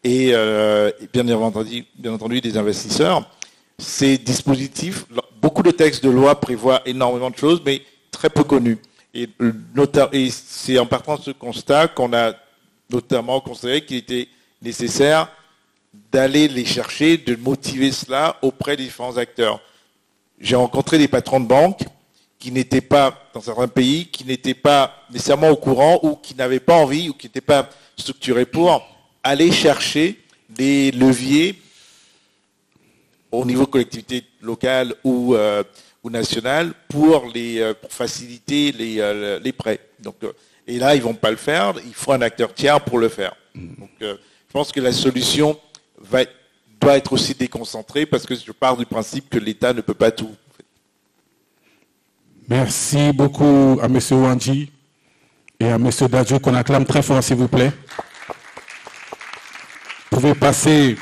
et bien entendu des investisseurs. Ces dispositifs, beaucoup de textes de loi prévoient énormément de choses, mais très peu connus. Et c'est en partant de ce constat qu'on a notamment considéré qu'il était nécessaire d'aller les chercher, de motiver cela auprès des différents acteurs. J'ai rencontré des patrons de banques qui n'étaient pas, dans certains pays, qui n'étaient pas nécessairement au courant ou qui n'avaient pas envie ou qui n'étaient pas structurés pour aller chercher des leviers au niveau collectivité locale ou nationale pour faciliter les prêts. Donc, et là, ils ne vont pas le faire, il faut un acteur tiers pour le faire. Donc, je pense que la solution doit être aussi déconcentrée parce que je pars du principe que l'État ne peut pas tout. Merci beaucoup à M. Wanji et à M. Dadjo qu'on acclame très fort, s'il vous plaît. Vous pouvez passer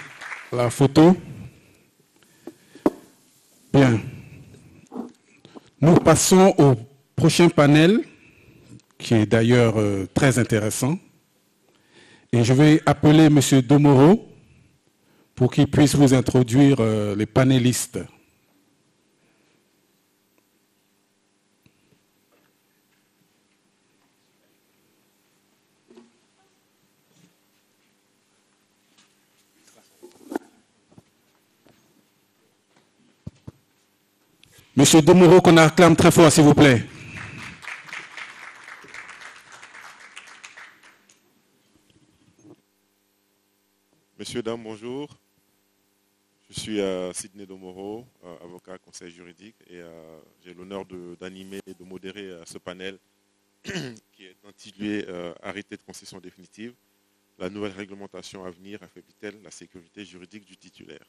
la photo. Bien. Nous passons au prochain panel, qui est d'ailleurs très intéressant. Et je vais appeler M. Domoro pour qu'il puisse vous introduire les panélistes. Monsieur Domoro, qu'on acclame très fort, s'il vous plaît. Messieurs, dames, bonjour. Je suis Sidney Domoro, avocat conseil juridique, et j'ai l'honneur d'animer et de modérer ce panel qui est intitulé Arrêté de concession définitive. La nouvelle réglementation à venir affaiblit-elle la sécurité juridique du titulaire?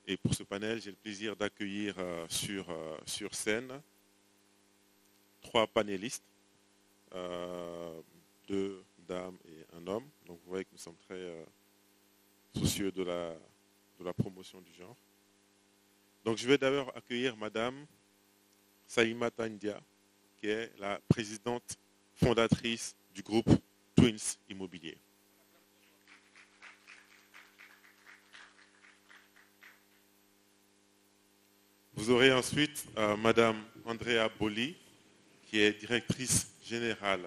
Et pour ce panel, j'ai le plaisir d'accueillir sur scène 3 panélistes, 2 dames et un homme. Donc vous voyez que nous sommes très soucieux de la promotion du genre. Donc je vais d'abord accueillir Madame Salimata India, qui est la présidente fondatrice du groupe Twins Immobilier. Vous aurez ensuite Madame Andrea Bolli, qui est directrice générale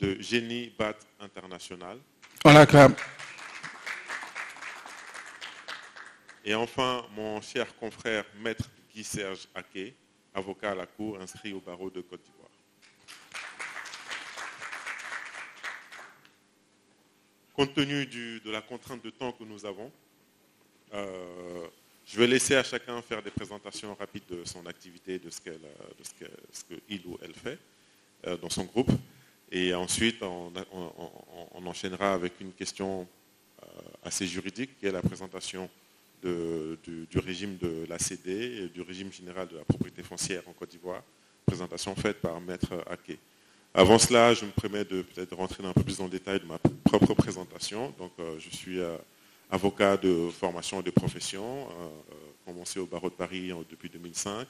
de Génie BAT International. On l'acclame. Et enfin, mon cher confrère Maître Guy-Serge Aké, avocat à la Cour, inscrit au barreau de Côte d'Ivoire. Compte tenu de la contrainte de temps que nous avons, je vais laisser à chacun faire des présentations rapides de son activité, de ce qu'il ou elle fait dans son groupe. Et ensuite, on enchaînera avec une question assez juridique, qui est la présentation du régime de l'ACD et du régime général de la propriété foncière en Côte d'Ivoire, présentation faite par Maître Aké. Avant cela, je me permets de peut-être rentrer un peu plus dans le détail de ma propre présentation. Donc, je suis avocat de formation et de profession, commencé au barreau de Paris depuis 2005,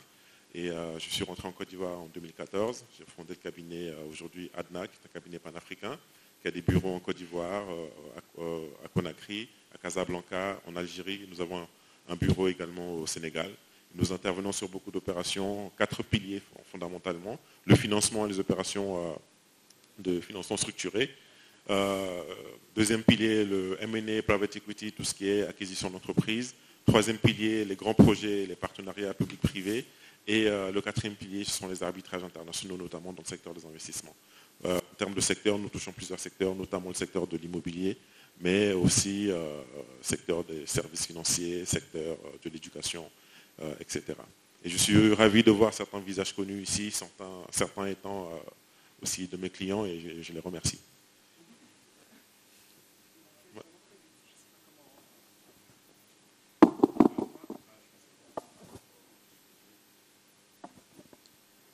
et je suis rentré en Côte d'Ivoire en 2014. J'ai fondé le cabinet aujourd'hui ADNA, qui est un cabinet panafricain, qui a des bureaux en Côte d'Ivoire, à Conakry, à Casablanca, en Algérie. Nous avons un bureau également au Sénégal. Nous intervenons sur beaucoup d'opérations, 4 piliers fondamentalement: le financement et les opérations de financement structuré. Deuxième pilier, le M&A, private equity, tout ce qui est acquisition d'entreprise. Troisième pilier, les grands projets, les partenariats publics-privés. Et le 4e pilier, ce sont les arbitrages internationaux, notamment dans le secteur des investissements. En termes de secteur, nous touchons plusieurs secteurs, notamment le secteur de l'immobilier, mais aussi secteur des services financiers, secteur de l'éducation, etc. Et je suis ravi de voir certains visages connus ici, certains étant aussi de mes clients, et je les remercie.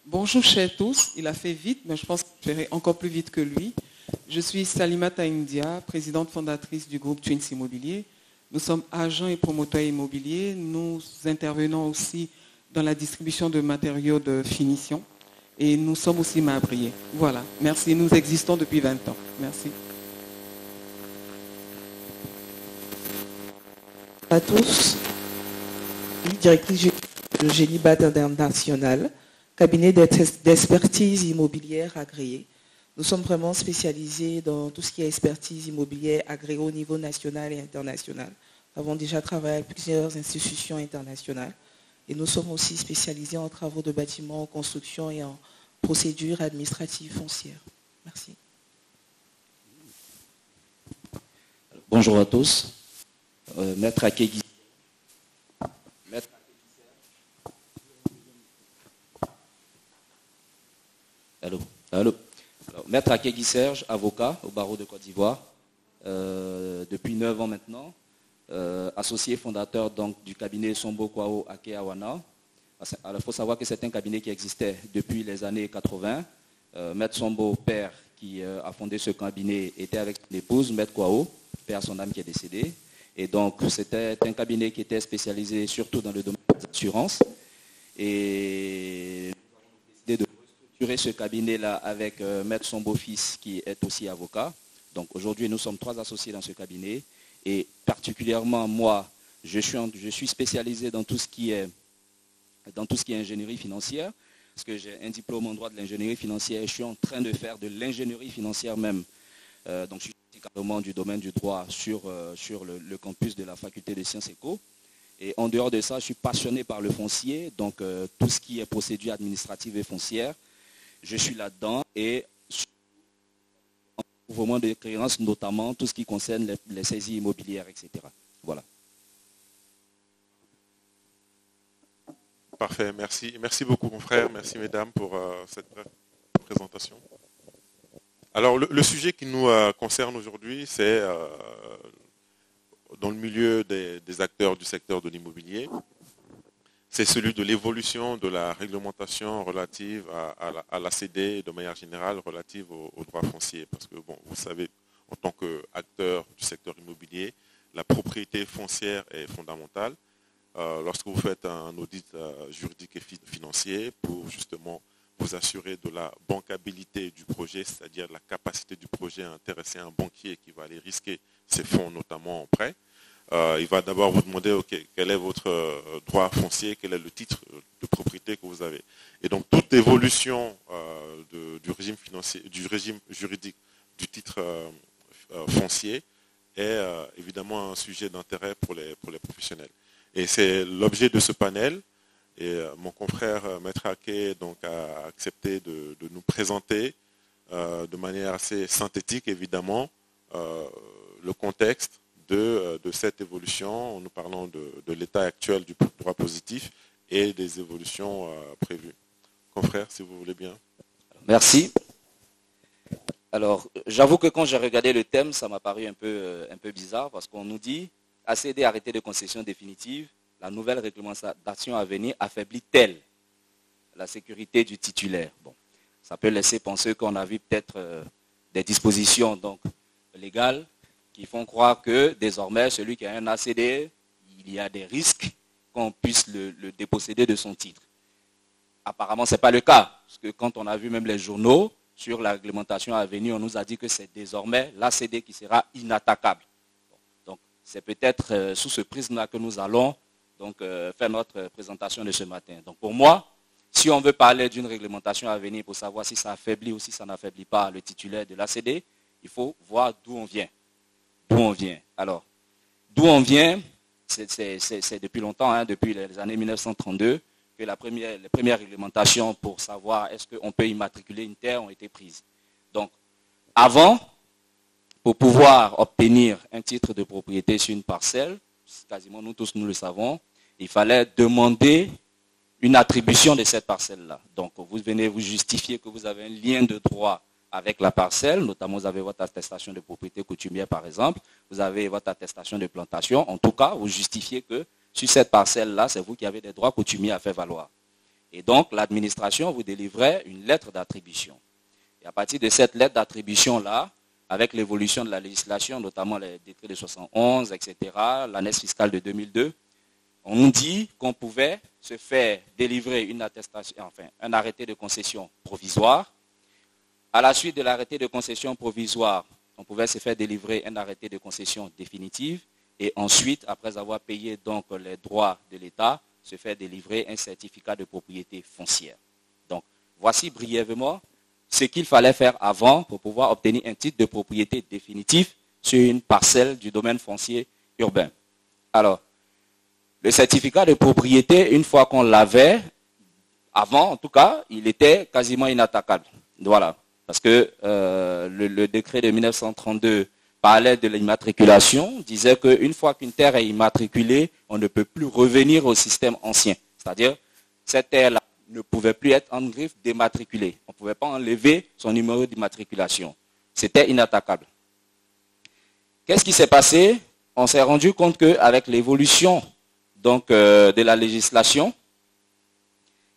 Bonjour chers tous, il a fait vite, mais je pense que je ferai encore plus vite que lui. Je suis Salimata India, présidente fondatrice du groupe Twins Immobilier. Nous sommes agents et promoteurs immobiliers. Nous intervenons aussi dans la distribution de matériaux de finition et nous sommes aussi marbriers. Voilà, merci. Nous existons depuis 20 ans. Merci. à tous. Directrice de Génibat International, cabinet d'expertise immobilière agréé. Nous sommes vraiment spécialisés dans tout ce qui est expertise immobilière agréée au niveau national et international. Nous avons déjà travaillé avec plusieurs institutions internationales et nous sommes aussi spécialisés en travaux de bâtiments, en construction et en procédures administratives foncières. Merci. Bonjour à tous. Maître Akegui. Allô. Alors, Maître Akegui Serge, avocat au barreau de Côte d'Ivoire, depuis 9 ans maintenant, associé fondateur donc, du cabinet Sombo Kwao Ake Awana. Alors, il faut savoir que c'est un cabinet qui existait depuis les années 80. Maître Sombo, père, qui a fondé ce cabinet, était avec son épouse, Maître Kwao, père son âme qui est décédé. Et donc, c'était un cabinet qui était spécialisé surtout dans le domaine des assurances. Et nous avons décidé de restructurer ce cabinet-là avec Maître son beau-fils qui est aussi avocat. Donc aujourd'hui, nous sommes 3 associés dans ce cabinet. Et particulièrement, moi, je suis spécialisé dans tout ce qui est ingénierie financière. Parce que j'ai un diplôme en droit de l'ingénierie financière et je suis en train de faire de l'ingénierie financière même. Donc je suis carrément du domaine du droit sur le campus de la faculté des sciences éco. Et en dehors de ça, je suis passionné par le foncier, donc tout ce qui est procédure administrative et foncière, je suis là-dedans et en recouvrement de créances, notamment tout ce qui concerne les saisies immobilières, etc. Voilà. Parfait, merci. Merci beaucoup, mon frère. Merci, mesdames, pour cette brève présentation. Alors, le sujet qui nous concerne aujourd'hui, c'est dans le milieu des acteurs du secteur de l'immobilier. C'est celui de l'évolution de la réglementation relative à l'ACD et de manière générale relative au droit foncier. Parce que, bon, vous savez, en tant qu'acteur du secteur immobilier, la propriété foncière est fondamentale. Lorsque vous faites un audit juridique et financier pour justement vous assurer de la bancabilité du projet, c'est-à-dire la capacité du projet à intéresser un banquier qui va aller risquer ses fonds, notamment en prêt, il va d'abord vous demander okay, quel est votre droit foncier, quel est le titre de propriété que vous avez. Et donc toute évolution du régime financier, du régime juridique du titre foncier est évidemment un sujet d'intérêt pour les professionnels. Et c'est l'objet de ce panel. Et mon confrère Maître Ake donc, a accepté de nous présenter de manière assez synthétique, évidemment, le contexte de cette évolution en nous parlant de l'état actuel du droit positif et des évolutions prévues. Confrère, si vous voulez bien. Merci. Alors, j'avoue que quand j'ai regardé le thème, ça m'a paru un peu bizarre parce qu'on nous dit ACD arrêté de concession définitive, la nouvelle réglementation à venir affaiblit-elle la sécurité du titulaire? Bon, ça peut laisser penser qu'on a vu peut-être des dispositions donc, légales qui font croire que désormais, celui qui a un ACD, il y a des risques qu'on puisse le déposséder de son titre. Apparemment, ce n'est pas le cas. Parce que quand on a vu même les journaux sur la réglementation à venir, on nous a dit que c'est désormais l'ACD qui sera inattaquable. Donc, c'est peut-être sous ce prisme-là que nous allons donc, faire notre présentation de ce matin. Donc, pour moi, si on veut parler d'une réglementation à venir pour savoir si ça affaiblit ou si ça n'affaiblit pas le titulaire de l'ACD, il faut voir d'où on vient. D'où on vient. Alors, d'où on vient, c'est depuis longtemps, hein, depuis les années 1932, que les premières réglementations pour savoir est-ce qu'on peut immatriculer une terre ont été prises. Donc, avant, pour pouvoir obtenir un titre de propriété sur une parcelle, quasiment nous tous nous le savons, il fallait demander une attribution de cette parcelle-là. Donc, vous venez vous justifier que vous avez un lien de droit avec la parcelle, notamment vous avez votre attestation de propriété coutumière par exemple, vous avez votre attestation de plantation, en tout cas, vous justifiez que sur cette parcelle-là, c'est vous qui avez des droits coutumiers à faire valoir. Et donc, l'administration vous délivrait une lettre d'attribution. Et à partir de cette lettre d'attribution-là, avec l'évolution de la législation, notamment les décrets de 71, etc., l'année fiscale de 2002, on nous dit qu'on pouvait se faire délivrer une attestation, enfin, un arrêté de concession provisoire. À la suite de l'arrêté de concession provisoire, on pouvait se faire délivrer un arrêté de concession définitive. et ensuite, après avoir payé donc les droits de l'État, se fait délivrer un certificat de propriété foncière. Donc, voici brièvement ce qu'il fallait faire avant pour pouvoir obtenir un titre de propriété définitif sur une parcelle du domaine foncier urbain. Alors, le certificat de propriété, une fois qu'on l'avait, avant en tout cas, il était quasiment inattaquable. Voilà, parce que le décret de 1932 parlait de l'immatriculation, disait qu'une fois qu'une terre est immatriculée, on ne peut plus revenir au système ancien. C'est-à-dire, cette terre-là ne pouvait plus être en griffe dématriculée. On ne pouvait pas enlever son numéro d'immatriculation. C'était inattaquable. Qu'est-ce qui s'est passé? On s'est rendu compte qu'avec l'évolution donc de la législation,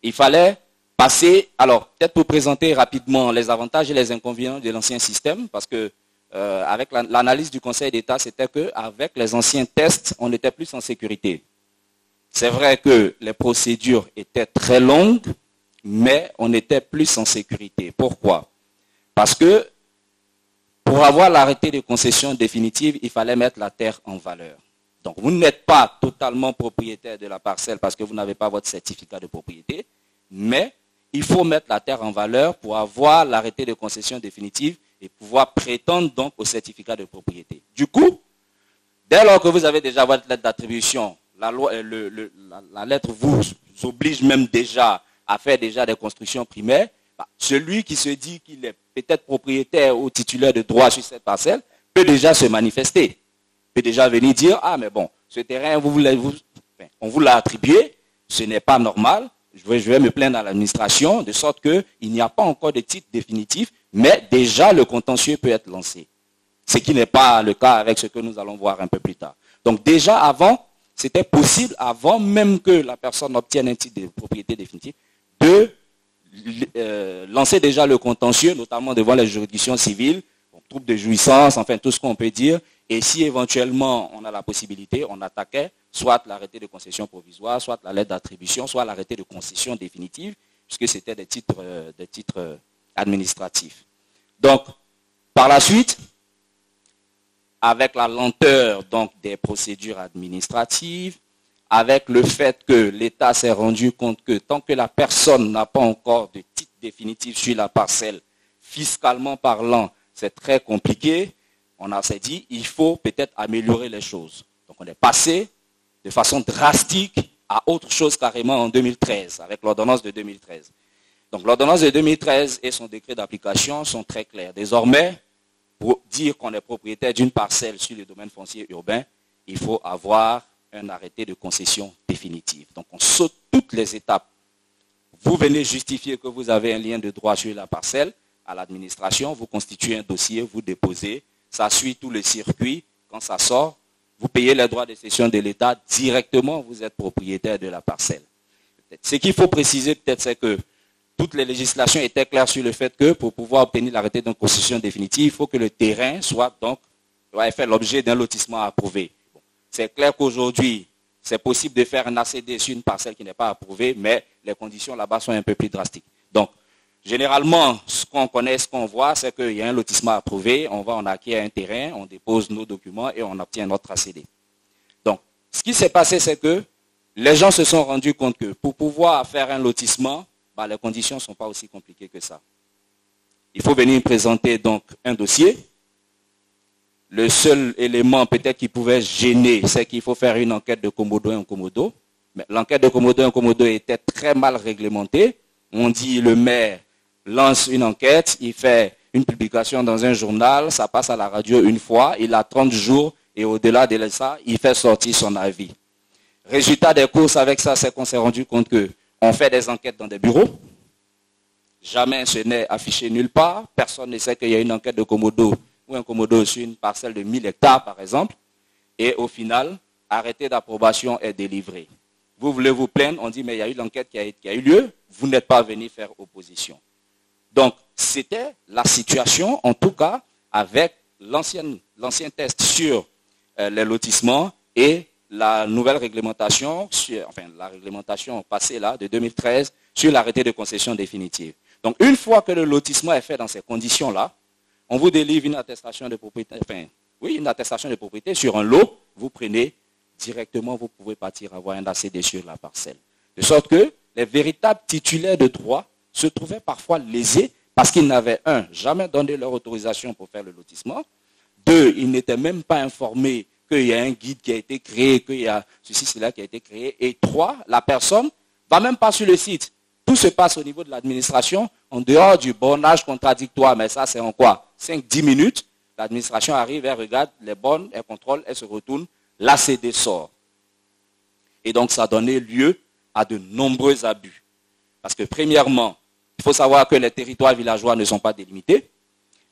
il fallait passer, alors peut-être pour présenter rapidement les avantages et les inconvénients de l'ancien système, parce que avec l'analyse du Conseil d'État, c'était qu'avec les anciens tests, on était plus en sécurité. C'est vrai que les procédures étaient très longues, mais on était plus en sécurité. Pourquoi? Parce que pour avoir l'arrêté de concession définitive, il fallait mettre la terre en valeur. Donc vous n'êtes pas totalement propriétaire de la parcelle parce que vous n'avez pas votre certificat de propriété, mais il faut mettre la terre en valeur pour avoir l'arrêté de concession définitive et pouvoir prétendre donc au certificat de propriété. Du coup, dès lors que vous avez déjà votre lettre d'attribution, la lettre vous oblige même déjà à faire déjà des constructions primaires, celui qui se dit qu'il est peut-être propriétaire ou titulaire de droit sur cette parcelle peut déjà se manifester, peut déjà venir dire, ah mais bon, ce terrain, on vous l'a attribué, ce n'est pas normal, je vais me plaindre à l'administration, de sorte qu'il n'y a pas encore de titre définitif, mais déjà le contentieux peut être lancé. Ce qui n'est pas le cas avec ce que nous allons voir un peu plus tard. Donc déjà avant, c'était possible, avant même que la personne obtienne un titre de propriété définitive, de lancer déjà le contentieux, notamment devant les juridictions civiles, trouble de jouissance, enfin tout ce qu'on peut dire, et si éventuellement on a la possibilité, on attaquait soit l'arrêté de concession provisoire, soit la lettre d'attribution, soit l'arrêté de concession définitive, puisque c'était des titres administratifs. Donc, par la suite, avec la lenteur donc, des procédures administratives, avec le fait que l'État s'est rendu compte que tant que la personne n'a pas encore de titre définitif sur la parcelle, fiscalement parlant, c'est très compliqué, on s'est dit, il faut peut-être améliorer les choses. Donc on est passé de façon drastique à autre chose carrément en 2013, avec l'ordonnance de 2013. Donc l'ordonnance de 2013 et son décret d'application sont très clairs. Désormais, pour dire qu'on est propriétaire d'une parcelle sur le domaine foncier urbain, il faut avoir un arrêté de concession définitive. Donc on saute toutes les étapes. Vous venez justifier que vous avez un lien de droit sur la parcelle à l'administration, vous constituez un dossier, vous déposez, ça suit tout le circuit. Quand ça sort, vous payez les droits de cession de l'État directement, vous êtes propriétaire de la parcelle. Ce qu'il faut préciser peut-être, c'est que toutes les législations étaient claires sur le fait que pour pouvoir obtenir l'arrêté de concession définitive, il faut que le terrain soit donc doit faire l'objet d'un lotissement approuvé. Bon, c'est clair qu'aujourd'hui, c'est possible de faire un ACD sur une parcelle qui n'est pas approuvée, mais les conditions là-bas sont un peu plus drastiques. Donc, généralement, ce qu'on connaît, ce qu'on voit, c'est qu'il y a un lotissement approuvé, on acquiert un terrain, on dépose nos documents et on obtient notre ACD. Donc, ce qui s'est passé, c'est que les gens se sont rendus compte que pour pouvoir faire un lotissement, les conditions ne sont pas aussi compliquées que ça. Il faut venir présenter donc un dossier. Le seul élément peut-être qui pouvait gêner, c'est qu'il faut faire une enquête de commodo 1 commodo. Mais l'enquête de commodo 1 commodo était très mal réglementée. On dit le maire lance une enquête, il fait une publication dans un journal, ça passe à la radio une fois, il a 30 jours et au-delà de ça, il fait sortir son avis. Résultat des courses avec ça, c'est qu'on s'est rendu compte qu'on fait des enquêtes dans des bureaux. Jamais ce n'est affiché nulle part. Personne ne sait qu'il y a une enquête de commodo ou un commodo sur une parcelle de 1000 hectares, par exemple. Et au final, arrêté d'approbation est délivré. Vous voulez vous plaindre, on dit, mais il y a eu l'enquête qui a eu lieu, vous n'êtes pas venu faire opposition. Donc, c'était la situation, en tout cas, avec l'ancien test sur les lotissements et la nouvelle réglementation, la réglementation passée là, de 2013, sur l'arrêté de concession définitive. Donc, une fois que le lotissement est fait dans ces conditions-là, on vous délivre une attestation de propriété, Oui, une attestation de propriété sur un lot, vous prenez directement, vous pouvez partir avoir un ACD sur la parcelle. De sorte que les véritables titulaires de droit se trouvaient parfois lésés parce qu'ils n'avaient, un, jamais donné leur autorisation pour faire le lotissement. Deux, ils n'étaient même pas informés qu'il y a un guide qui a été créé, qu'il y a ceci, cela qui a été créé. Et trois, la personne ne va même pas sur le site. Tout se passe au niveau de l'administration, en dehors du bornage contradictoire. Mais ça, c'est en quoi? 5-10 minutes. L'administration arrive, elle regarde les bornes, elle contrôle, elle se retourne, l'ACD sort. Et donc, ça a donné lieu à de nombreux abus. Parce que, premièrement, il faut savoir que les territoires villageois ne sont pas délimités.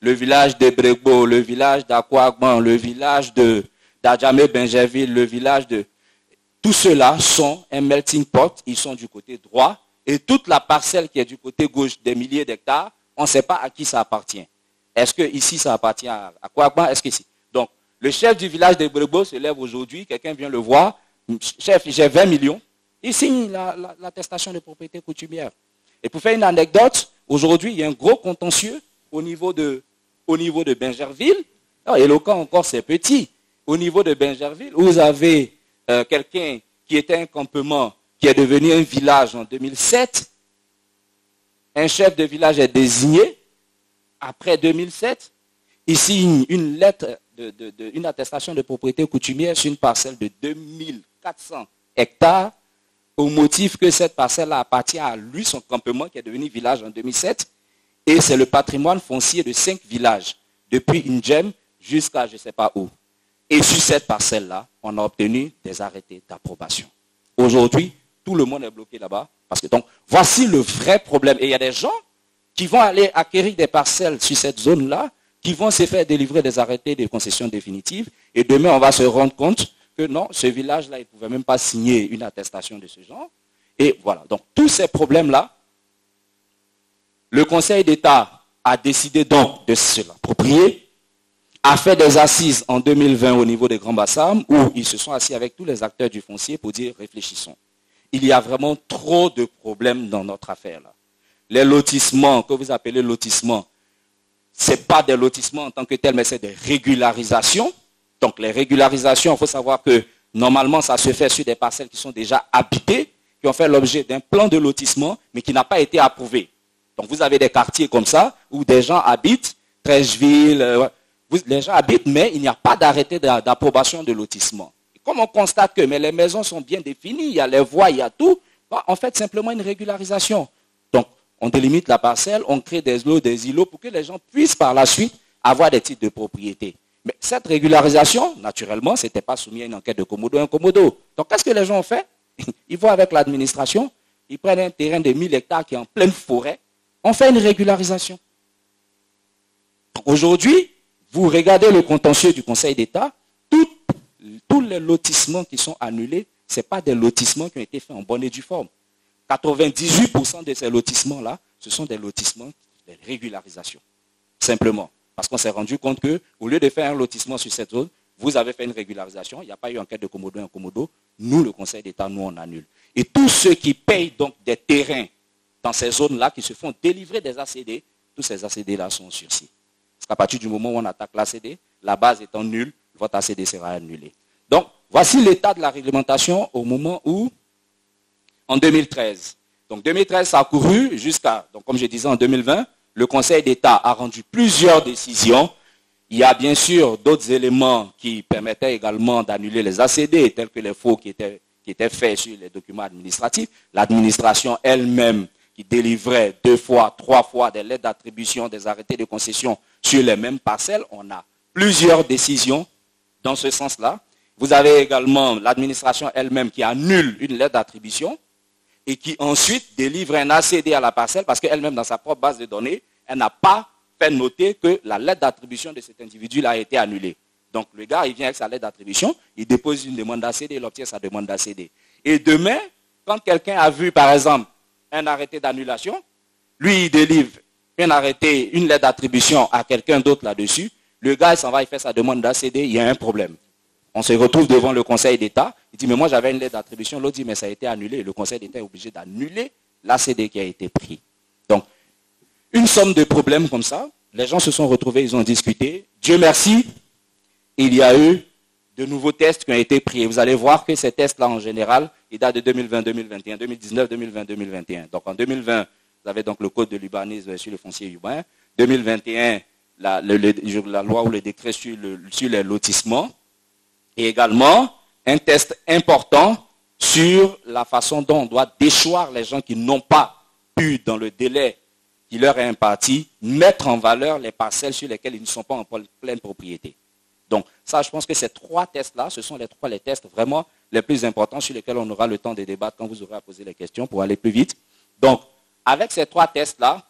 Le village de Bregbo, le village d'Akwagban, le village d'Adjamé-Benjerville, le village de... Tous ceux-là sont un melting pot, ils sont du côté droit. Et toute la parcelle qui est du côté gauche, des milliers d'hectares, on ne sait pas à qui ça appartient. Est-ce que ici ça appartient à Kwagban? Est-ce que ici? Donc, le chef du village de Bregbo se lève aujourd'hui, quelqu'un vient le voir, chef, j'ai 20 millions, il signe l'attestation de propriété coutumière. Et pour faire une anecdote, aujourd'hui, il y a un gros contentieux au niveau de Benjerville. Et le cas encore, c'est petit. Au niveau de Benjerville, vous avez quelqu'un qui était un campement, qui est devenu un village en 2007. Un chef de village est désigné après 2007. Il signe une lettre, une attestation de propriété coutumière sur une parcelle de 2400 hectares au motif que cette parcelle appartient à lui, son campement qui est devenu village en 2007. Et c'est le patrimoine foncier de 5 villages, depuis Ndjem jusqu'à je ne sais pas où. Et sur cette parcelle-là, on a obtenu des arrêtés d'approbation. Aujourd'hui, tout le monde est bloqué là-bas. Parce que donc, voici le vrai problème. Et il y a des gens qui vont aller acquérir des parcelles sur cette zone-là, qui vont se faire délivrer des arrêtés de concession définitive. Et demain, on va se rendre compte que non, ce village-là, il ne pouvait même pas signer une attestation de ce genre. Et voilà. Donc, tous ces problèmes-là, le Conseil d'État a décidé donc de se l'approprier, a fait des assises en 2020 au niveau des Grands Bassam, où ils se sont assis avec tous les acteurs du foncier pour dire réfléchissons. Il y a vraiment trop de problèmes dans notre affaire là. Les lotissements, que vous appelez lotissements, ce n'est pas des lotissements en tant que tels, mais c'est des régularisations. Donc les régularisations, il faut savoir que normalement ça se fait sur des parcelles qui sont déjà habitées, qui ont fait l'objet d'un plan de lotissement, mais qui n'a pas été approuvé. Donc vous avez des quartiers comme ça, où des gens habitent, Trècheville, les gens habitent, mais il n'y a pas d'arrêté d'approbation de lotissement. Et comme on constate que mais les maisons sont bien définies, il y a les voies, il y a tout, on fait simplement une régularisation. Donc on délimite la parcelle, on crée des lots, des îlots, pour que les gens puissent par la suite avoir des titres de propriété. Mais cette régularisation, naturellement, ce n'était pas soumis à une enquête de commodo incommodo. Donc qu'est-ce que les gens ont fait? Ils vont avec l'administration, ils prennent un terrain de 1000 hectares qui est en pleine forêt, on fait une régularisation. Aujourd'hui, vous regardez le contentieux du Conseil d'État, tous les lotissements qui sont annulés, ce n'est pas des lotissements qui ont été faits en bonne et due forme. 98% de ces lotissements-là, ce sont des lotissements de régularisation. Simplement. Parce qu'on s'est rendu compte qu'au lieu de faire un lotissement sur cette zone, vous avez fait une régularisation, il n'y a pas eu enquête de commodo incommodo, nous, le Conseil d'État, nous, on annule. Et tous ceux qui payent donc des terrains dans ces zones-là, qui se font délivrer des ACD, tous ces ACD-là sont en sursis. Parce qu'à partir du moment où on attaque l'ACD, la base étant nulle, votre ACD sera annulé. Donc, voici l'état de la réglementation au moment où, en 2013. Donc, 2013, ça a couru jusqu'à, donc comme je disais, en 2020, le Conseil d'État a rendu plusieurs décisions. Il y a bien sûr d'autres éléments qui permettaient également d'annuler les ACD, tels que les faux qui étaient faits sur les documents administratifs. L'administration elle-même qui délivrait 2 fois, 3 fois des lettres d'attribution, des arrêtés de concession sur les mêmes parcelles. On a plusieurs décisions dans ce sens-là. Vous avez également l'administration elle-même qui annule une lettre d'attribution et qui ensuite délivre un ACD à la parcelle parce qu'elle-même, dans sa propre base de données, elle n'a pas fait noter que la lettre d'attribution de cet individu a été annulée. Donc le gars, il vient avec sa lettre d'attribution, il dépose une demande d'ACD, il obtient sa demande d'ACD. Et demain, quand quelqu'un a vu, par exemple, un arrêté d'annulation, lui, il délivre une lettre d'attribution à quelqu'un d'autre là-dessus, le gars, il s'en va, il fait sa demande d'ACD, il y a un problème. On se retrouve devant le Conseil d'État, il dit, mais moi j'avais une lettre d'attribution, l'autre dit, mais ça a été annulé. Le Conseil d'État est obligé d'annuler l'ACD qui a été pris. Donc, une somme de problèmes comme ça, les gens se sont retrouvés, ils ont discuté. Dieu merci, il y a eu de nouveaux tests qui ont été pris. Vous allez voir que ces tests-là, en général, ils datent de 2020, 2021, 2019, 2020, 2021. Donc en 2020, vous avez donc le code de l'urbanisme sur le foncier urbain. 2021, la loi ou le décret sur les lotissements. Et également, un test important sur la façon dont on doit déchoir les gens qui n'ont pas pu, dans le délai qui leur est imparti, mettre en valeur les parcelles sur lesquelles ils ne sont pas en pleine propriété. Donc ça, je pense que ces 3 tests-là, ce sont les tests vraiment les plus importants sur lesquels on aura le temps de débattre quand vous aurez à poser les questions pour aller plus vite. Donc, avec ces 3 tests-là,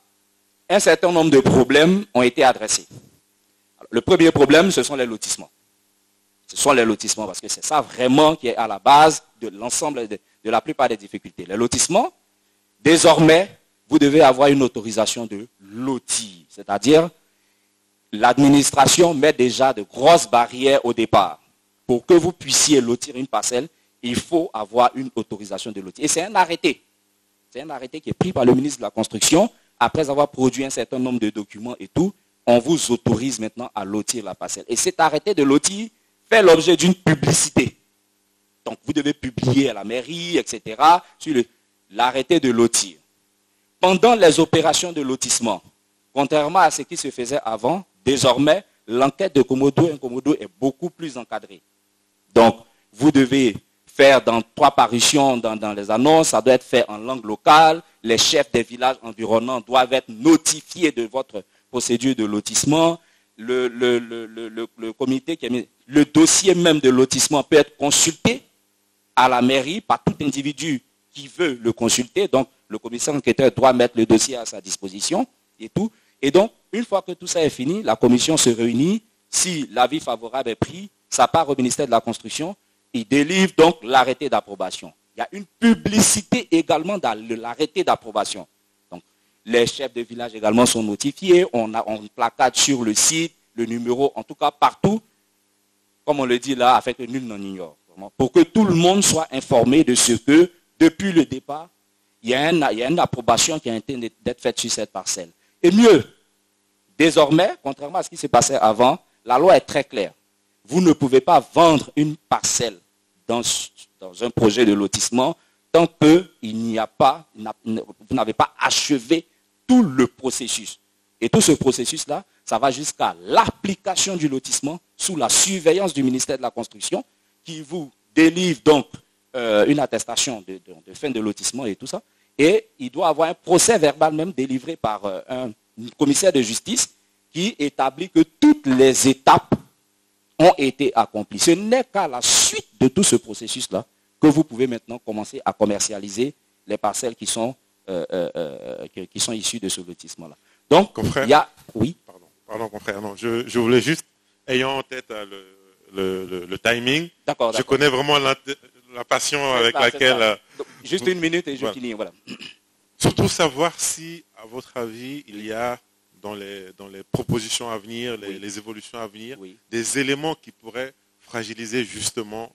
un certain nombre de problèmes ont été adressés. Le premier problème, ce sont les lotissements. Ce sont les lotissements, parce que c'est ça vraiment qui est à la base de l'ensemble de la plupart des difficultés. Les lotissements, désormais, vous devez avoir une autorisation de lotir. C'est-à-dire, l'administration met déjà de grosses barrières au départ. Pour que vous puissiez lotir une parcelle, il faut avoir une autorisation de lotir. Et c'est un arrêté. C'est un arrêté qui est pris par le ministre de la Construction. Après avoir produit un certain nombre de documents et tout, on vous autorise maintenant à lotir la parcelle. Et cet arrêté de lotir fait l'objet d'une publicité. Donc, vous devez publier à la mairie, etc., sur l'arrêté de lotir. Pendant les opérations de lotissement, contrairement à ce qui se faisait avant, désormais, l'enquête de Komodo est beaucoup plus encadrée. Donc, vous devez faire dans 3 parutions dans les annonces, ça doit être fait en langue locale, les chefs des villages environnants doivent être notifiés de votre procédure de lotissement, le comité qui a mis, le dossier même de lotissement peut être consulté à la mairie par tout individu qui veut le consulter. Donc, le commissaire enquêteur doit mettre le dossier à sa disposition et tout. Et donc, une fois que tout ça est fini, la commission se réunit. Si l'avis favorable est pris, ça part au ministère de la Construction. Il délivre donc l'arrêté d'approbation. Il y a une publicité également dans l'arrêté d'approbation. Donc, les chefs de village également sont notifiés. On placate sur le site, le numéro, en tout cas partout. Comme on le dit là, afin que nul n'en ignore. Pour que tout le monde soit informé de ce que, depuis le départ, il y a une approbation qui a été d'être faite sur cette parcelle. Et mieux, désormais, contrairement à ce qui se passait avant, la loi est très claire. Vous ne pouvez pas vendre une parcelle dans un projet de lotissement tant que vous n'avez pas achevé tout le processus. Et tout ce processus-là, ça va jusqu'à l'application du lotissement sous la surveillance du ministère de la Construction qui vous délivre donc une attestation de fin de lotissement et tout ça. Et il doit avoir un procès verbal même délivré par un commissaire de justice qui établit que toutes les étapes ont été accomplies. Ce n'est qu'à la suite de tout ce processus-là que vous pouvez maintenant commencer à commercialiser les parcelles qui sont issues de ce lotissement-là. Donc, confrère, il y a... Oui. Pardon, confrère. Non, je voulais juste, ayant en tête le timing, d'accord. Je connais vraiment la passion avec laquelle... Donc, juste une minute et je finis. Voilà. Surtout savoir si, à votre avis, il y a dans les propositions à venir, les évolutions à venir, des éléments qui pourraient fragiliser justement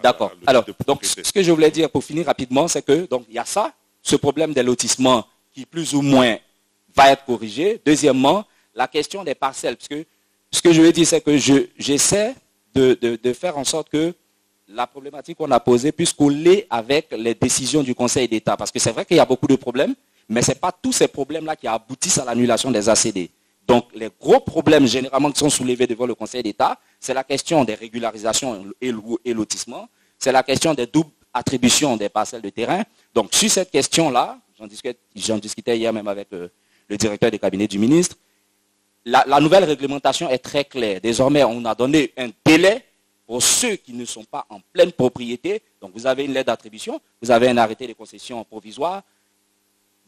D'accord. Alors, donc, ce que je voulais dire pour finir rapidement, c'est que donc il y a ça, ce problème des lotissements qui plus ou moins va être corrigé. Deuxièmement, la question des parcelles, parce que ce que je veux dire, c'est que j'essaie de faire en sorte que la problématique qu'on a posée puisse coller avec les décisions du Conseil d'État. Parce que c'est vrai qu'il y a beaucoup de problèmes, mais ce n'est pas tous ces problèmes-là qui aboutissent à l'annulation des ACD. Donc, les gros problèmes généralement qui sont soulevés devant le Conseil d'État, c'est la question des régularisations et lotissements, c'est la question des doubles attributions des parcelles de terrain. Donc, sur cette question-là, j'en discutais hier même avec le directeur des cabinets du ministre, la nouvelle réglementation est très claire. Désormais, on a donné un délai pour ceux qui ne sont pas en pleine propriété. Donc, vous avez une lettre d'attribution, vous avez un arrêté de concession provisoire.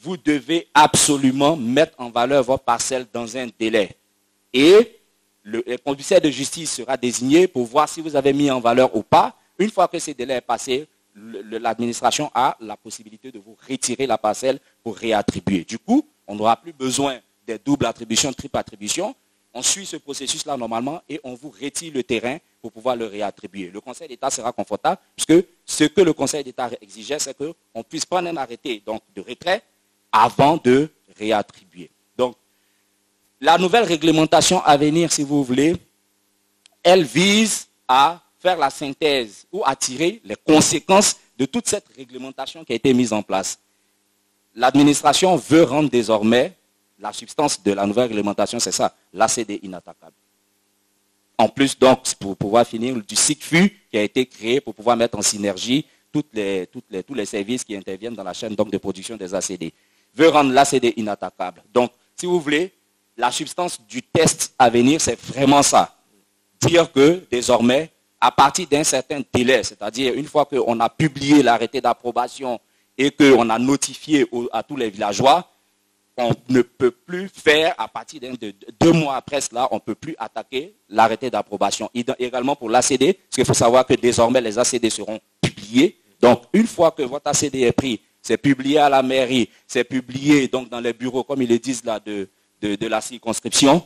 Vous devez absolument mettre en valeur votre parcelle dans un délai. Et le commissaire de justice sera désigné pour voir si vous avez mis en valeur ou pas. Une fois que ce délai est passé, l'administration a la possibilité de vous retirer la parcelle pour réattribuer. Du coup, on n'aura plus besoin des doubles attributions, triple attributions. On suit ce processus-là normalement et on vous retire le terrain pour pouvoir le réattribuer. Le Conseil d'État sera confortable puisque ce que le Conseil d'État exigeait, c'est qu'on puisse prendre un arrêté donc, de retrait avant de réattribuer. Donc, la nouvelle réglementation à venir, si vous voulez, elle vise à faire la synthèse ou à tirer les conséquences de toute cette réglementation qui a été mise en place. L'administration veut rendre désormais la substance de la nouvelle réglementation, c'est ça, l'ACD inattaquable. En plus, donc, pour pouvoir finir, du SICFU qui a été créé pour pouvoir mettre en synergie tous les services qui interviennent dans la chaîne donc, de production des ACD. Veut rendre l'ACD inattaquable. Donc, si vous voulez, la substance du test à venir, c'est vraiment ça. Dire que, désormais, à partir d'un certain délai, c'est-à-dire une fois qu'on a publié l'arrêté d'approbation et qu'on a notifié à tous les villageois, on ne peut plus faire, à partir de 2 mois après cela, on ne peut plus attaquer l'arrêté d'approbation. Également pour l'ACD, parce qu'il faut savoir que désormais les ACD seront publiés. Donc, une fois que votre ACD est pris, c'est publié à la mairie, c'est publié donc, dans les bureaux, comme ils le disent là, de la circonscription,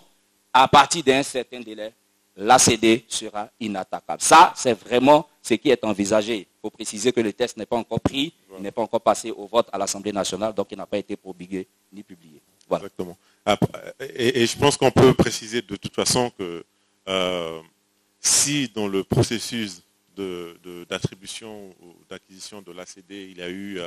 à partir d'un certain délai, l'ACD sera inattaquable. Ça, c'est vraiment ce qui est envisagé. Il faut préciser que le test n'est pas encore pris, il n'est pas encore passé au vote à l'Assemblée nationale, donc il n'a pas été promulgué ni publié. Voilà. Exactement. Et je pense qu'on peut préciser de toute façon que si dans le processus d'attribution ou d'acquisition de l'ACD, il y a eu,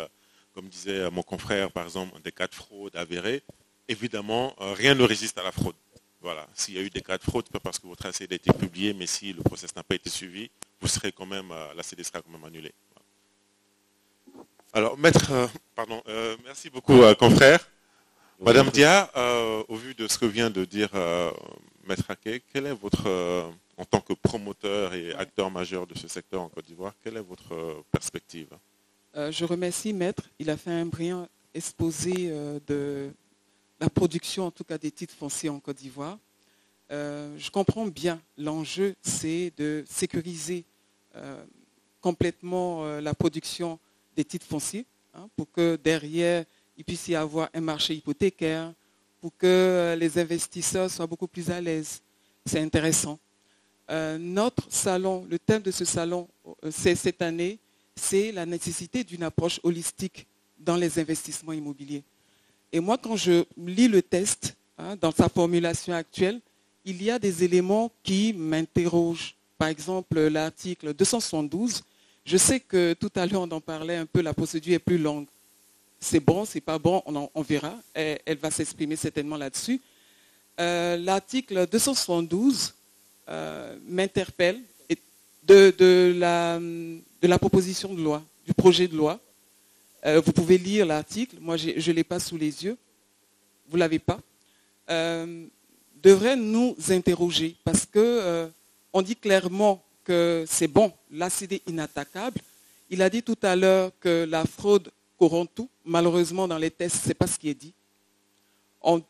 comme disait mon confrère, par exemple, des cas de fraude avérés, évidemment, rien ne résiste à la fraude. Voilà. S'il y a eu des cas de fraude, pas parce que votre ACD a été publié, mais si le process n'a pas été suivi, vous serez quand même, l'ACD sera quand même annulé. Voilà. Alors, merci beaucoup, confrère. Madame Dia, au vu de ce que vient de dire Maître Aké, quel est votre, en tant que promoteur et acteur majeur de ce secteur en Côte d'Ivoire, quelle est votre perspective? Je remercie Maître. Il a fait un brillant exposé de la production, en tout cas des titres fonciers en Côte d'Ivoire. Je comprends bien, l'enjeu, c'est de sécuriser complètement la production des titres fonciers, hein, pour que derrière, il puisse y avoir un marché hypothécaire, pour que les investisseurs soient beaucoup plus à l'aise. C'est intéressant. Notre salon, le thème de ce salon, cette année, c'est la nécessité d'une approche holistique dans les investissements immobiliers. Et moi, quand je lis le test, hein, dans sa formulation actuelle, il y a des éléments qui m'interrogent. Par exemple, l'article 272, je sais que tout à l'heure, on en parlait un peu, la procédure est plus longue. C'est bon, c'est pas bon, on verra. Elle va s'exprimer certainement là-dessus. L'article 272 m'interpelle de la proposition de loi, du projet de loi. Vous pouvez lire l'article, moi je ne l'ai pas sous les yeux, vous ne l'avez pas, devrait nous interroger parce qu'on dit clairement que c'est bon, l'ACD inattaquable. Il a dit tout à l'heure que la fraude corrompt tout. Malheureusement, dans les tests, ce n'est pas ce qui est dit. On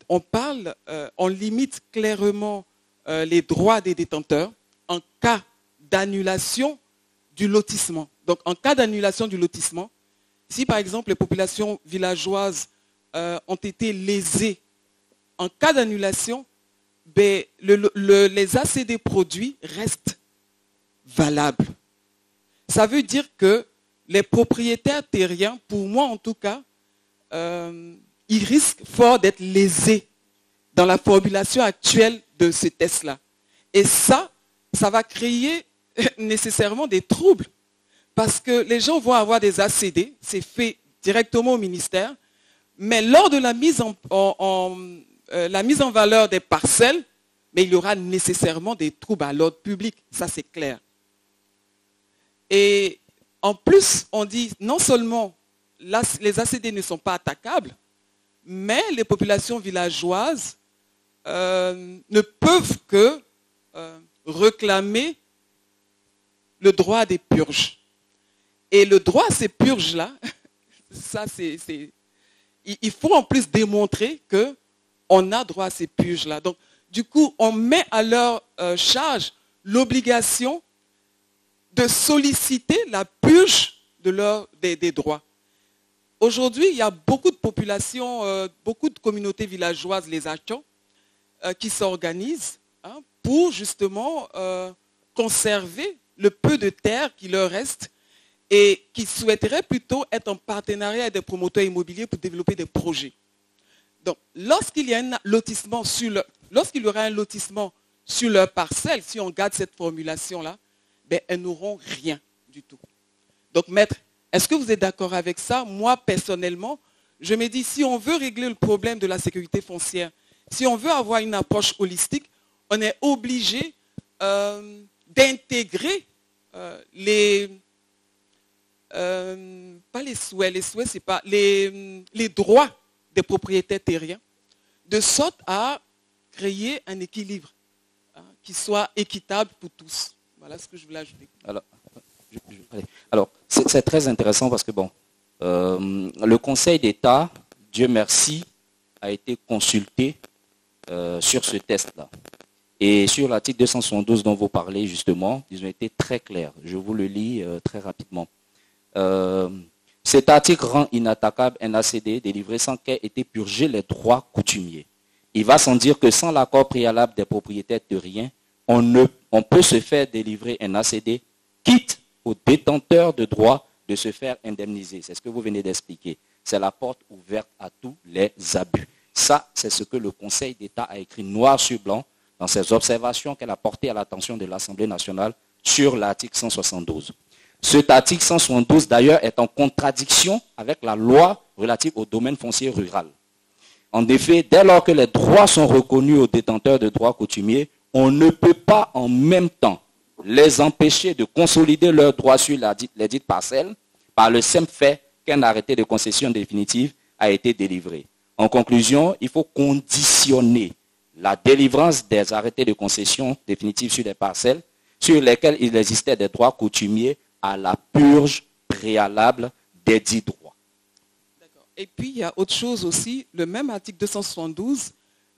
limite clairement les droits des détenteurs en cas d'annulation du lotissement. Donc, en cas d'annulation du lotissement, si par exemple les populations villageoises ont été lésées, en cas d'annulation, ben, les ACD produits restent valables. Ça veut dire que les propriétaires terriens, pour moi en tout cas, ils risquent fort d'être lésés dans la formulation actuelle de ce test-là. Et ça va créer nécessairement des troubles. Parce que les gens vont avoir des ACD, c'est fait directement au ministère, mais lors de la mise en valeur des parcelles, mais il y aura nécessairement des troubles à l'ordre public, ça c'est clair. Et en plus, on dit non seulement les ACD ne sont pas attaquables, mais les populations villageoises ne peuvent que réclamer le droit à des purges. Et le droit à ces purges-là, il faut en plus démontrer qu'on a droit à ces purges-là. Donc, du coup, on met à leur charge l'obligation de solliciter la purge des droits. Aujourd'hui, il y a beaucoup de populations, beaucoup de communautés villageoises, les Achans, qui s'organisent pour justement conserver le peu de terre qui leur reste et qui souhaiteraient plutôt être en partenariat avec des promoteurs immobiliers pour développer des projets. Donc, lorsqu'il y a un lotissement lorsqu'il y aura un lotissement sur leur parcelle, si on garde cette formulation-là, ben, elles n'auront rien du tout. Donc, maître, est-ce que vous êtes d'accord avec ça? Moi, personnellement, je me dis, si on veut régler le problème de la sécurité foncière, si on veut avoir une approche holistique, on est obligé d'intégrer pas les souhaits c'est pas les droits des propriétaires terriens, de sorte à créer un équilibre qui soit équitable pour tous. Voilà ce que je voulais ajouter. Alors c'est très intéressant parce que bon, le Conseil d'État, Dieu merci, a été consulté sur ce test-là. Et sur l'article 272 dont vous parlez justement, ils ont été très clairs. Je vous le lis très rapidement. Cet article rend inattaquable un ACD délivré sans qu'aient été purgés les droits coutumiers. Il va sans dire que sans l'accord préalable des propriétaires terriens, on peut se faire délivrer un ACD, quitte aux détenteurs de droits de se faire indemniser. C'est ce que vous venez d'expliquer. C'est la porte ouverte à tous les abus. Ça, c'est ce que le Conseil d'État a écrit noir sur blanc dans ses observations qu'elle a portées à l'attention de l'Assemblée nationale sur l'article 172. Cet article 172, d'ailleurs, est en contradiction avec la loi relative au domaine foncier rural. En effet, dès lors que les droits sont reconnus aux détenteurs de droits coutumiers, on ne peut pas en même temps les empêcher de consolider leurs droits sur les dites parcelles par le simple fait qu'un arrêté de concession définitive a été délivré. En conclusion, il faut conditionner la délivrance des arrêtés de concession définitive sur des parcelles sur lesquelles il existait des droits coutumiers à la purge préalable des dits droits. Et puis, il y a autre chose aussi. Le même article 272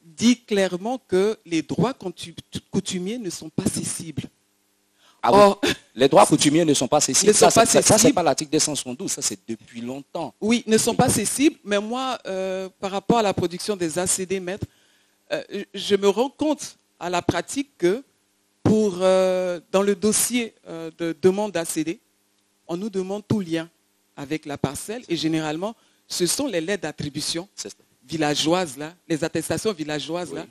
dit clairement que les droits coutumiers ne sont pas cessibles. Or, les droits coutumiers ne sont pas cessibles. Ça, ce n'est pas l'article 272, ça c'est depuis longtemps. Oui, ne sont pas cessibles, mais moi, par rapport à la production des ACD, maître, je me rends compte à la pratique que dans le dossier de demande d'ACD, on nous demande tout lien avec la parcelle et généralement, ce sont les lettres d'attribution villageoises, là, les attestations villageoises, là,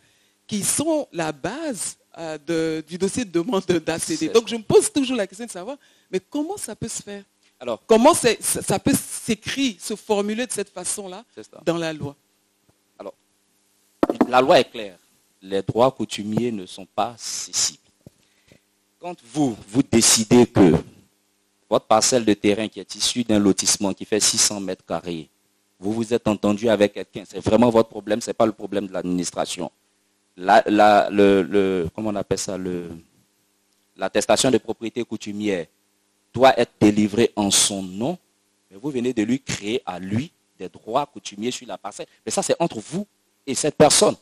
qui sont la base du dossier de demande d'ACD. Donc, je me pose toujours la question de savoir, mais comment ça peut se faire? Alors, comment ça peut s'écrire, se formuler de cette façon-là dans la loi? Alors, la loi est claire. Les droits coutumiers ne sont pas cessibles. Quand vous décidez que votre parcelle de terrain qui est issue d'un lotissement qui fait 600 mètres carrés, vous vous êtes entendu avec quelqu'un, c'est vraiment votre problème, ce n'est pas le problème de l'administration. Comment on appelle ça, l'attestation de propriété coutumière doit être délivrée en son nom, mais vous venez de lui créer à lui des droits coutumiers sur la parcelle. Mais ça, c'est entre vous et cette personne.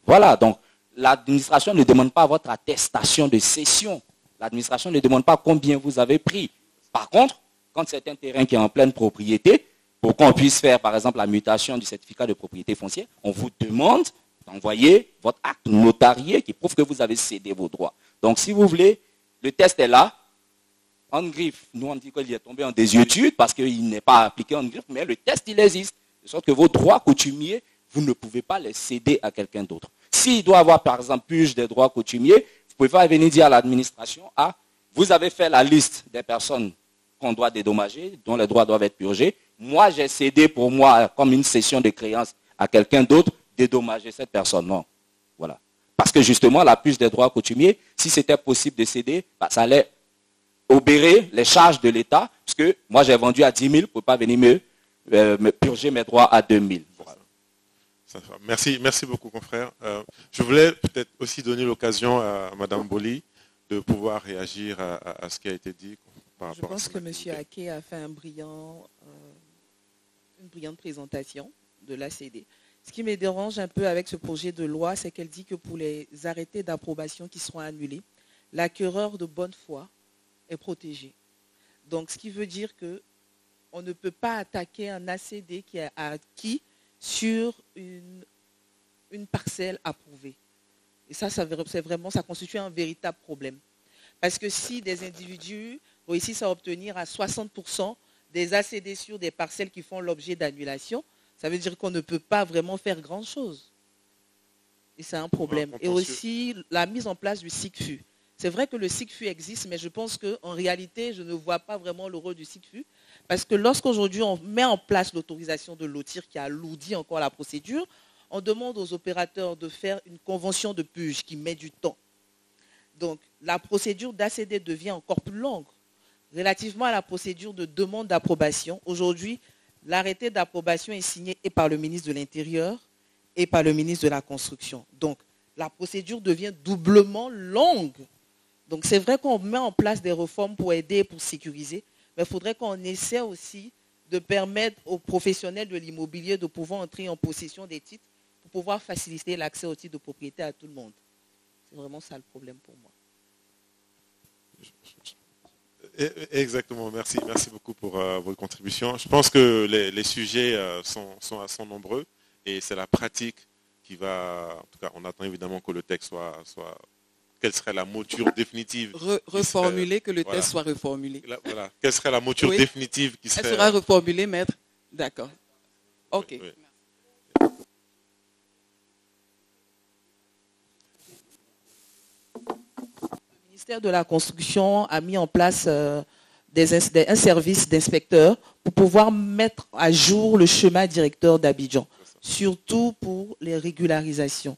Voilà, donc l'administration ne demande pas votre attestation de cession. L'administration ne demande pas combien vous avez pris. Par contre, quand c'est un terrain qui est en pleine propriété, pour qu'on puisse faire, par exemple, la mutation du certificat de propriété foncière, on vous demande d'envoyer votre acte notarié qui prouve que vous avez cédé vos droits. Donc, si vous voulez, le test est là. En griffe, nous on dit qu'il est tombé en désuétude parce qu'il n'est pas appliqué en griffe, mais le test, il existe. De sorte que vos droits coutumiers, vous ne pouvez pas les céder à quelqu'un d'autre. S'il doit avoir, par exemple, purge des droits coutumiers, vous pouvez pas venir dire à l'administration, vous avez fait la liste des personnes qu'on doit dédommager, dont les droits doivent être purgés. Moi, j'ai cédé pour moi, comme une cession de créance à quelqu'un d'autre, dédommager cette personne. Non. Voilà. Parce que justement, la purge des droits coutumiers, si c'était possible de céder, ça allait obérer les charges de l'État, parce que moi, j'ai vendu à 10 000, vous ne pouvez pas venir me purger mes droits à 2 000. Voilà. Merci beaucoup, confrère. Je voulais peut-être aussi donner l'occasion à Mme Boli de pouvoir réagir à ce qui a été dit. Je pense que M. Aké a fait une brillante présentation de l'ACD. Ce qui me dérange un peu avec ce projet de loi, c'est qu'elle dit que pour les arrêtés d'approbation qui seront annulés, l'acquéreur de bonne foi est protégé. Donc, ce qui veut dire qu'on ne peut pas attaquer un ACD qui est acquis sur une parcelle approuvée. Et ça constitue un véritable problème. Parce que si des individus réussissent à obtenir à 60% des ACD sur des parcelles qui font l'objet d'annulation, ça veut dire qu'on ne peut pas vraiment faire grand-chose. Et c'est un problème. Ouais, et aussi la mise en place du SICFU. C'est vrai que le SICFU existe, mais je pense qu'en réalité, je ne vois pas vraiment le rôle du SICFU. Parce que lorsqu'aujourd'hui, on met en place l'autorisation de lotir qui alourdit encore la procédure, on demande aux opérateurs de faire une convention de PUJ qui met du temps. Donc, la procédure d'ACD devient encore plus longue. Relativement à la procédure de demande d'approbation, aujourd'hui, l'arrêté d'approbation est signé et par le ministre de l'Intérieur et par le ministre de la Construction. Donc, la procédure devient doublement longue. Donc, c'est vrai qu'on met en place des réformes pour aider, pour sécuriser, mais il faudrait qu'on essaie aussi de permettre aux professionnels de l'immobilier de pouvoir entrer en possession des titres pour pouvoir faciliter l'accès aux titres de propriété à tout le monde. C'est vraiment ça le problème pour moi. Exactement, merci beaucoup pour votre contribution. Je pense que les sujets sont nombreux et c'est la pratique qui va, en tout cas on attend évidemment que le texte soit quelle serait la mouture définitive reformuler, que le texte soit reformulé. Voilà, quelle serait la mouture définitive qui serait... Elle sera reformulée, maître. D'accord. Ok. Oui. Le ministère de la Construction a mis en place un service d'inspecteurs pour pouvoir mettre à jour le schéma directeur d'Abidjan, surtout pour les régularisations.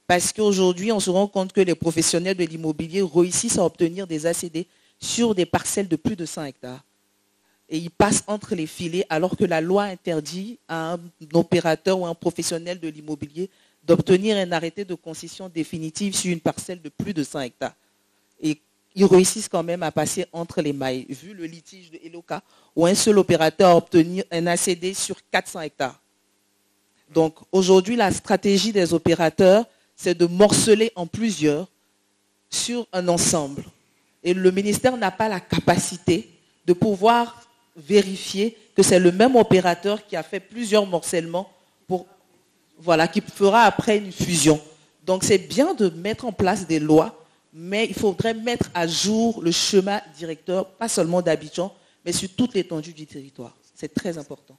Parce qu'aujourd'hui, on se rend compte que les professionnels de l'immobilier réussissent à obtenir des ACD sur des parcelles de plus de 100 hectares. Et ils passent entre les filets alors que la loi interdit à un opérateur ou un professionnel de l'immobilier d'obtenir un arrêté de concession définitive sur une parcelle de plus de 100 hectares. Et ils réussissent quand même à passer entre les mailles, vu le litige de Eloka, où un seul opérateur a obtenu un ACD sur 400 hectares. Donc aujourd'hui, la stratégie des opérateurs, c'est de morceler en plusieurs sur un ensemble. Et le ministère n'a pas la capacité de pouvoir vérifier que c'est le même opérateur qui a fait plusieurs morcellements qui fera après une fusion. Donc c'est bien de mettre en place des lois, mais il faudrait mettre à jour le schéma directeur, pas seulement d'Abidjan, mais sur toute l'étendue du territoire. C'est très important.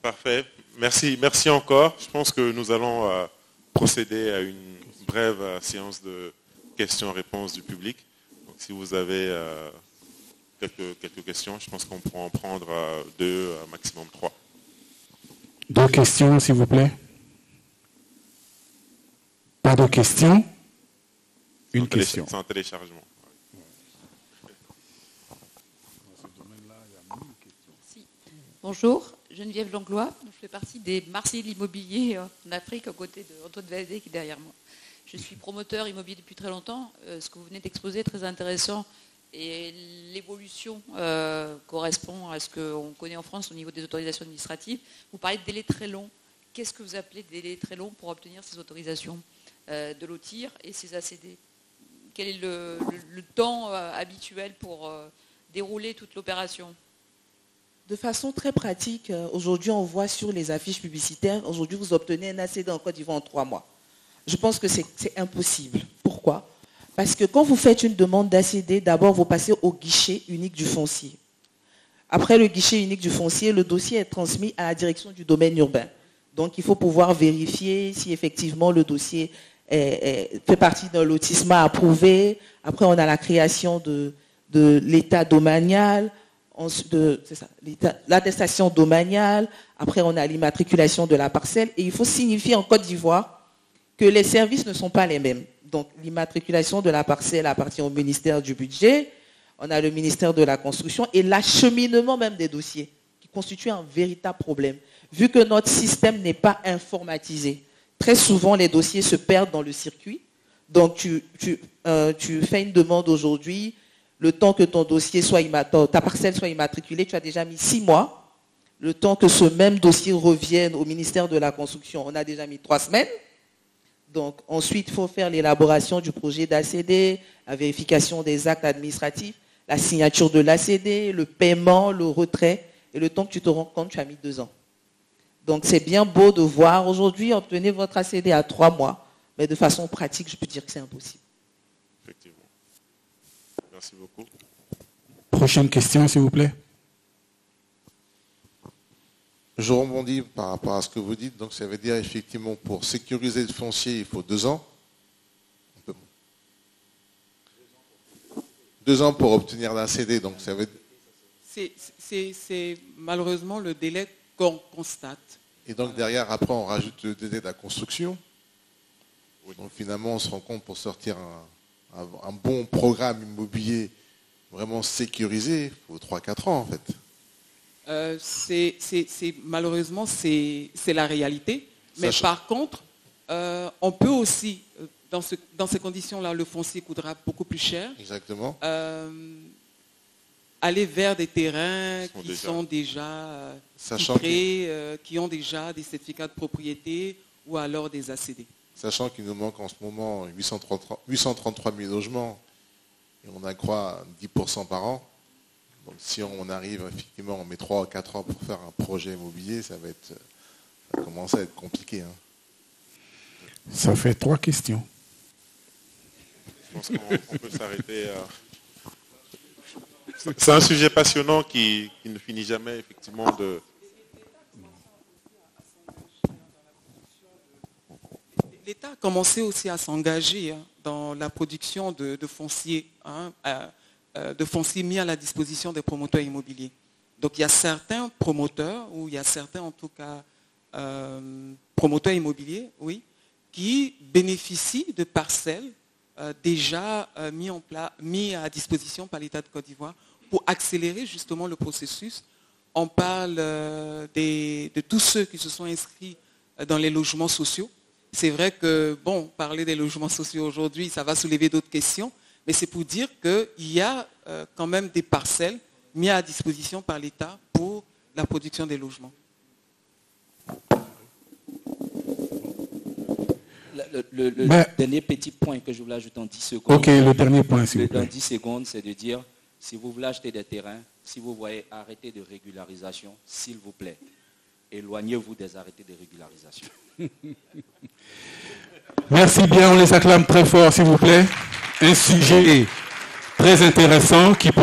Parfait. Merci encore. Je pense que nous allons procéder à une brève séance de questions-réponses du public. Donc, si vous avez quelques questions, je pense qu'on pourra en prendre 2, maximum 3. 2 questions, s'il vous plaît. Pas de questions. Une question. C'est un téléchargement. Bonjour, Geneviève Langlois. Je fais partie des Marseillais de l'immobilier en Afrique, aux côtés d'Antoine Valadé qui est derrière moi. Je suis promoteur immobilier depuis très longtemps. Ce que vous venez d'exposer est très intéressant. Et l'évolution correspond à ce qu'on connaît en France au niveau des autorisations administratives. Vous parlez de délais très longs. Qu'est-ce que vous appelez délais très longs pour obtenir ces autorisations de lotir et ces ACD? Quel est le temps habituel pour dérouler toute l'opération? De façon très pratique, aujourd'hui on voit sur les affiches publicitaires, aujourd'hui vous obtenez un ACD en Côte d'Ivoire en 3 mois. Je pense que c'est impossible. Pourquoi? Parce que quand vous faites une demande d'ACD, d'abord vous passez au guichet unique du foncier. Après le guichet unique du foncier, le dossier est transmis à la direction du domaine urbain. Donc il faut pouvoir vérifier si effectivement le dossier fait partie d'un lotissement approuvé. Après on a la création de l'état domanial, l'attestation domaniale. Après on a l'immatriculation de la parcelle. Et il faut signifier en Côte d'Ivoire que les services ne sont pas les mêmes. Donc l'immatriculation de la parcelle appartient au ministère du Budget, on a le ministère de la Construction et l'acheminement même des dossiers, qui constitue un véritable problème. Vu que notre système n'est pas informatisé, très souvent les dossiers se perdent dans le circuit. Donc tu fais une demande aujourd'hui, le temps que ton dossier ta parcelle soit immatriculée, tu as déjà mis 6 mois. Le temps que ce même dossier revienne au ministère de la Construction, on a déjà mis 3 semaines. Donc ensuite, il faut faire l'élaboration du projet d'ACD, la vérification des actes administratifs, la signature de l'ACD, le paiement, le retrait. Et le temps que tu te rends compte, tu as mis 2 ans. Donc c'est bien beau de voir aujourd'hui, obtenez votre ACD à 3 mois. Mais de façon pratique, je peux dire que c'est impossible. Effectivement. Merci beaucoup. Prochaine question, s'il vous plaît. Je rebondis par rapport à ce que vous dites. Donc, ça veut dire effectivement, pour sécuriser le foncier, il faut 2 ans. 2 ans pour obtenir d'un CD. Donc, ça veut... C'est malheureusement le délai qu'on constate. Et donc, derrière, après, on rajoute le délai de la construction. Donc, finalement, on se rend compte pour sortir un bon programme immobilier vraiment sécurisé, il faut 3-4 ans, en fait. Malheureusement, c'est la réalité. Mais Sachant... par contre, on peut aussi, dans ces conditions-là, le foncier coûtera beaucoup plus cher. Exactement. Aller vers des terrains qui sont déjà titrés, qui ont déjà des certificats de propriété ou alors des ACD. Sachant qu'il nous manque en ce moment 833 000 logements et on accroît 10% par an. Donc si on arrive, effectivement, on met 3 ou 4 ans pour faire un projet immobilier, ça va commencer à être compliqué. Hein. Ça fait 3 questions. Je pense qu'on peut s'arrêter. C'est un sujet passionnant qui ne finit jamais, effectivement, de... L'État a commencé aussi à s'engager dans la production de foncier, de foncier mis à la disposition des promoteurs immobiliers. Donc il y a certains promoteurs, ou il y a certains en tout cas promoteurs immobiliers, oui, qui bénéficient de parcelles déjà mis à disposition par l'État de Côte d'Ivoire pour accélérer justement le processus. On parle de tous ceux qui se sont inscrits dans les logements sociaux. C'est vrai que, bon, parler des logements sociaux aujourd'hui, ça va soulever d'autres questions, mais c'est pour dire qu'il y a quand même des parcelles mises à disposition par l'État pour la production des logements. Le dernier petit point que je voulais ajouter en 10 secondes. Ok, le dernier point, s'il vous plaît. En 10 secondes, c'est de dire, si vous voulez acheter des terrains, si vous voyez arrêter de régularisation, s'il vous plaît, éloignez-vous des arrêtés de régularisation. Merci bien, on les acclame très fort, s'il vous plaît. Un sujet très intéressant qui peut